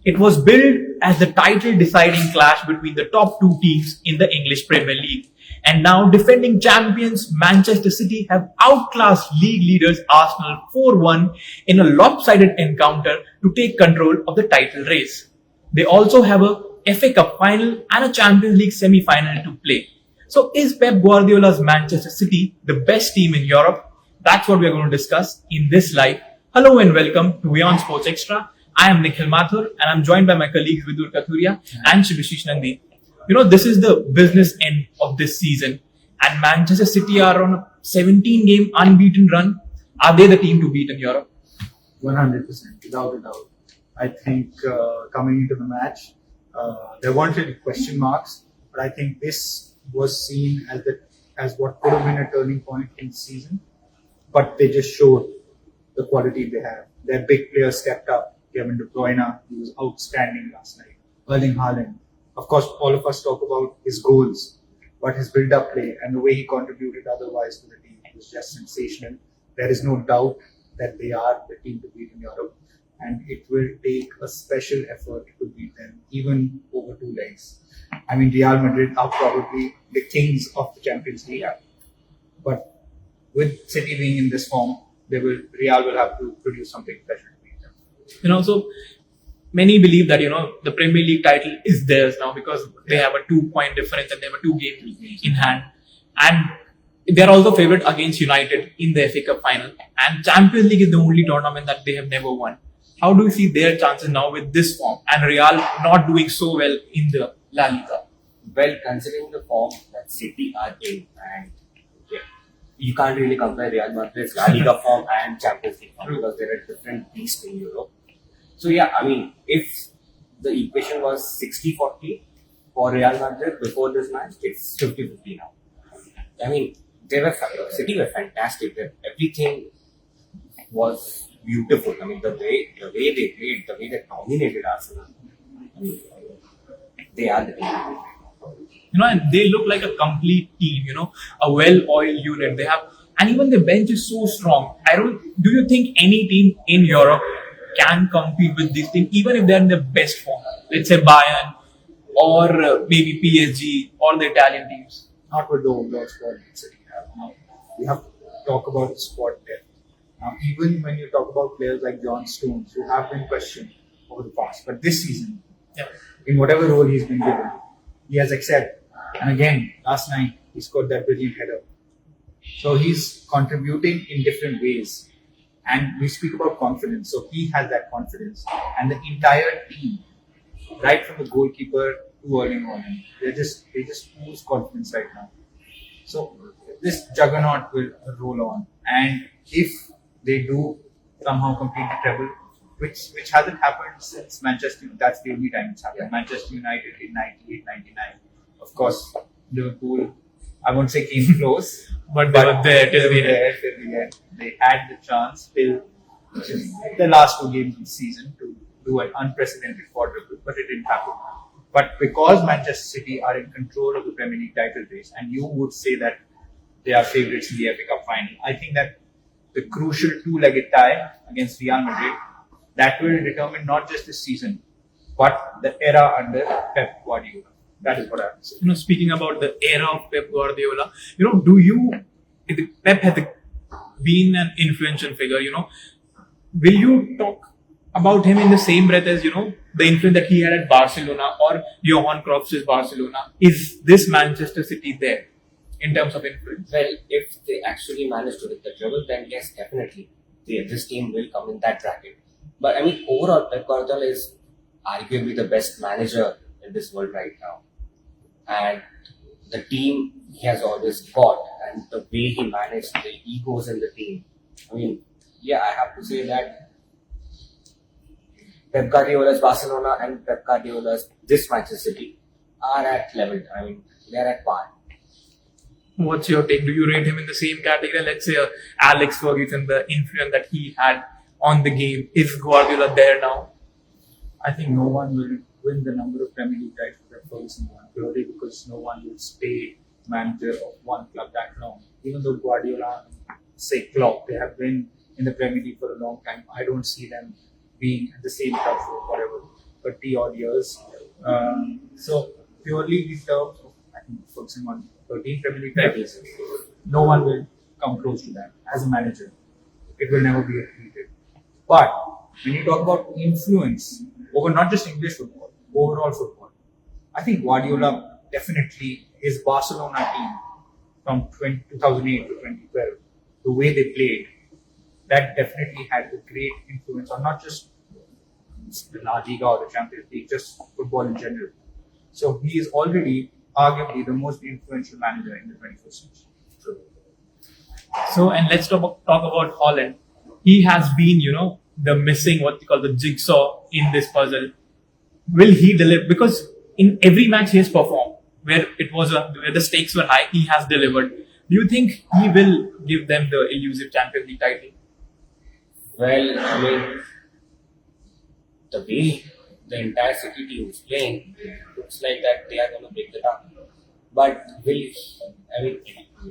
It was billed as the title-deciding clash between the top two teams in the English Premier League. And now defending champions Manchester City have outclassed league leaders Arsenal 4-1 in a lopsided encounter to take control of the title race. They also have a FA Cup final and a Champions League semi-final to play. So is Pep Guardiola's Manchester City the best team in Europe? That's what we're going to discuss in this live. Hello and welcome to WION Sports Xtra. I am Nikhil Mathur and I'm joined by my colleagues Vidur Kathuria and Shibashish Nandi. This is the business end of this season and Manchester City are on a 17-game unbeaten run. Are they the team to beat in Europe? 100%, without a doubt. I think coming into the match, there weren't really question marks, but I think this was seen as what could have been a turning point in the season. But they just showed the quality they have. Their big players stepped up. Kevin De Bruyne, he was outstanding last night. Erling Haaland. Of course, all of us talk about his goals, but his build-up play and the way he contributed otherwise to the team was just sensational. There is no doubt that they are the team to beat in Europe, and it will take a special effort to beat them, even over two legs. I mean, Real Madrid are probably the kings of the Champions League, but with City being in this form, Real will have to produce something special to beat them. So many believe that, the Premier League title is theirs now because they have a 2-point difference and they have a 2 games in hand. And they're also favourite against United in the FA Cup final. And Champions League is the only tournament that they have never won. How do you see their chances now with this form and Real not doing so well in the La Liga? Well, considering the form that City are in, and you can't really compare Real Madrid's La Liga form and Champions League form because they're a different beast in Europe. So if the equation was 60-40 for Real Madrid before this match, it's 50-50 now. I mean, City were fantastic. Everything was beautiful. I mean, the way they played, the way they dominated Arsenal. I mean, they are the team. And they look like a complete team, a well-oiled unit. They have, and even the bench is so strong. Do you think any team in Europe can compete with this team, even if they're in their best form? Let's say WION or maybe PSG or the Italian teams. Not with the overall squad that City have now. We have to talk about the squad depth. Now, even when you talk about players like John Stones, who have been questioned over the past, but this season, in whatever role he's been given, he has excelled. And again, last night, he scored that brilliant header. So he's contributing in different ways. And we speak about confidence. So he has that confidence. And the entire team, right from the goalkeeper to Erling Haaland, they just ooze confidence right now. So this juggernaut will roll on. And if they do somehow complete the treble, which hasn't happened since Manchester United, that's the only time it's happened. Manchester United in 98-99. Of course, Liverpool, I won't say came close, but they were there till the end. They had the chance till the last 2 games of the season to do an unprecedented quadruple, but it didn't happen. But because Manchester City are in control of the Premier League title race, and you would say that they are favourites in the FA Cup final, I think that the crucial 2-legged tie against Real Madrid, that will determine not just this season, but the era under Pep Guardiola. That is what I have to say. Speaking about the era of Pep Guardiola, if Pep has been an influential figure, will you talk about him in the same breath as, the influence that he had at Barcelona or Johan Cruyff's Barcelona? Is this Manchester City there in terms of influence? Well, if they actually manage to hit the treble, then yes, definitely. This team will come in that bracket. But I mean, overall, Pep Guardiola is arguably the best manager in this world right now. And the team he has always got, and the way he managed the egos in the team. I mean, I have to say that Pep Guardiola's Barcelona and Pep Guardiola's this Manchester City are at level. I mean, they are at par. What's your take? Do you rate him in the same category? Let's say Alex Ferguson, the influence that he had on the game. Is Guardiola there now? I think no one will win the number of Premier League titles that Ferguson won, purely because no one will stay manager of one club that long. Even though Guardiola, say Klopp, they have been in the Premier League for a long time, I don't see them being at the same club for whatever 30 odd years. So purely in terms of, I think, focusing on 13 Premier League titles, no one will come close to that as a manager. It will never be repeated. But when you talk about influence over not just English football, overall football, I think Guardiola definitely, his Barcelona team from 2008 to 2012, the way they played, that definitely had a great influence on not just the La Liga or the Champions League, just football in general. So he is already arguably the most influential manager in the 21st century. So, and let's talk about Holland. He has been, the missing, what they call the jigsaw in this puzzle. Will he deliver? Because in every match he has performed, where where the stakes were high, he has delivered. Do you think he will give them the elusive Champions League title? Well, I mean, the way the entire City team is playing, looks like that they are going to break the target. But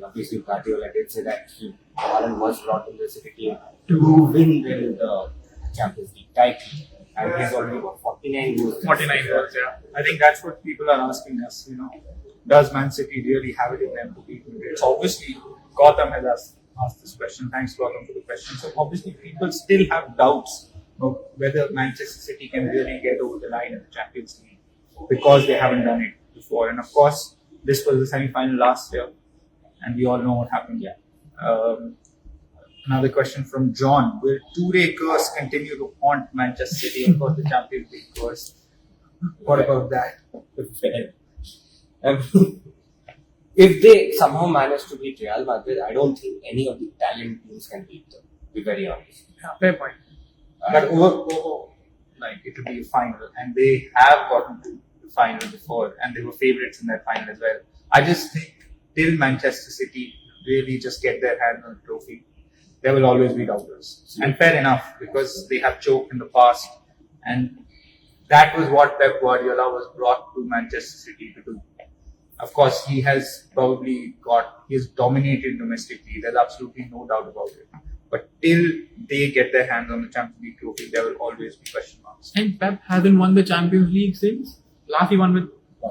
obviously Guardiola did say that Holland was brought in the City team to win the Champions League title. And he's already got 49 goals. 49 goals, yeah. I think that's what people are asking us, does Man City really have it in them to beat Madrid? So obviously, Gotham has asked this question. Thanks, Gotham, for the question. So obviously, people still have doubts of whether Manchester City can really get over the line in the Champions League because they haven't done it before. And of course, this was the semi-final last year, and we all know what happened. Another question from John. Will Toure curse continue to haunt Manchester City? Of course, the Champions League curse. What about that? If they somehow manage to beat Real Madrid, I don't think any of the Italian teams can beat them, to be very honest. Yeah, fair point. But over, it will be a final, and they have gotten to the final before, and they were favourites in that final as well. I just think till Manchester City really just get their hands on the trophy, there will always be doubters. And fair enough, because they have choked in the past, and that was what Pep Guardiola was brought to Manchester City to do. Of course, he has dominated domestically. There's absolutely no doubt about it. But till they get their hands on the Champions League trophy, there will always be question marks. And Pep hasn't won the Champions League since? Last he won with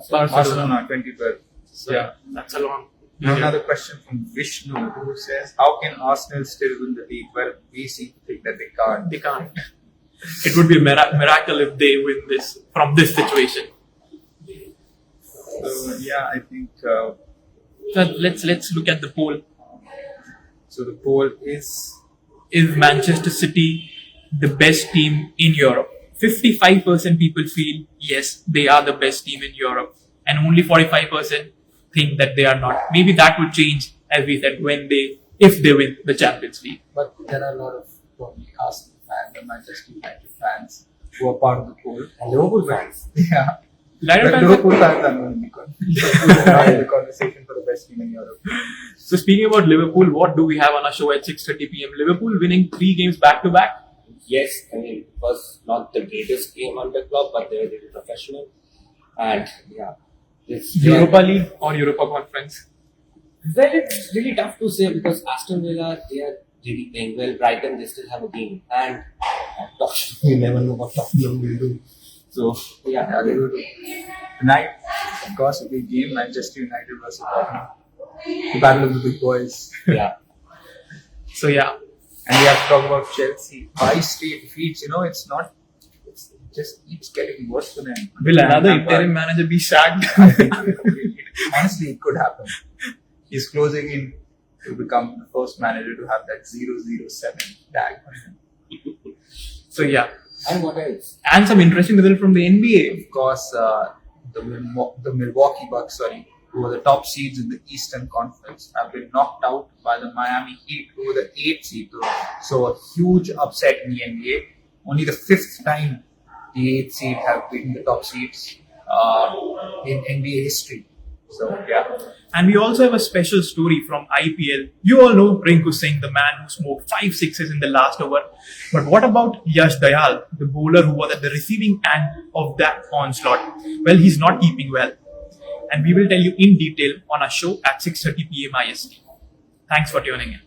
Barcelona 2012. So, yeah, that's a long. Now another question from Vishnu, who says, how can Arsenal still win the league? Well, we seem to think that they can't. They can't. It would be a miracle if they win this from this situation. So I think. So let's look at the poll. So the poll is Manchester City the best team in Europe? 55% people feel yes, they are the best team in Europe, and only 45% think that they are not. Maybe that would change, as we said, if they win the Champions League. But there are a lot of probably Arsenal fans and Manchester United fans who are part of the poll. And Liverpool fans. Yeah. United fans Liverpool fans are not in the conversation for the best team in Europe. So speaking about Liverpool, what do we have on our show at 6:30 p.m? Liverpool winning 3 games back to back. Yes, it was not the greatest game on the club, but they were really professional. And Europa League or Europa Conference? Well, it's really tough to say because Aston Villa, they are really playing well. Brighton, they still have a game. And Tottenham, you never know what Tottenham will do. So, they will do. Tonight, of course, a big game, Manchester United versus Tottenham. The battle of the big boys. Yeah. So, yeah. And we have to talk about Chelsea. 5 straight defeats, it just keeps getting worse for them. Will another interim manager be sacked? Honestly, it could happen. He's closing in to become the first manager to have that 007 tag on him. So, yeah. And what else? And some interesting result from the NBA. Of course, the Milwaukee Bucks, who are the top seeds in the Eastern Conference, have been knocked out by the Miami Heat, who are the 8th seed. So a huge upset in the NBA. Only the 5th time the 8th seed have beaten the top seeds in NBA history. So, yeah. And we also have a special story from IPL. You all know Rinku Singh, the man who smoked 5 sixes in the last over. But what about Yash Dayal, the bowler who was at the receiving end of that onslaught? Well, he's not keeping well. And we will tell you in detail on our show at 6:30 p.m. IST. Thanks for tuning in.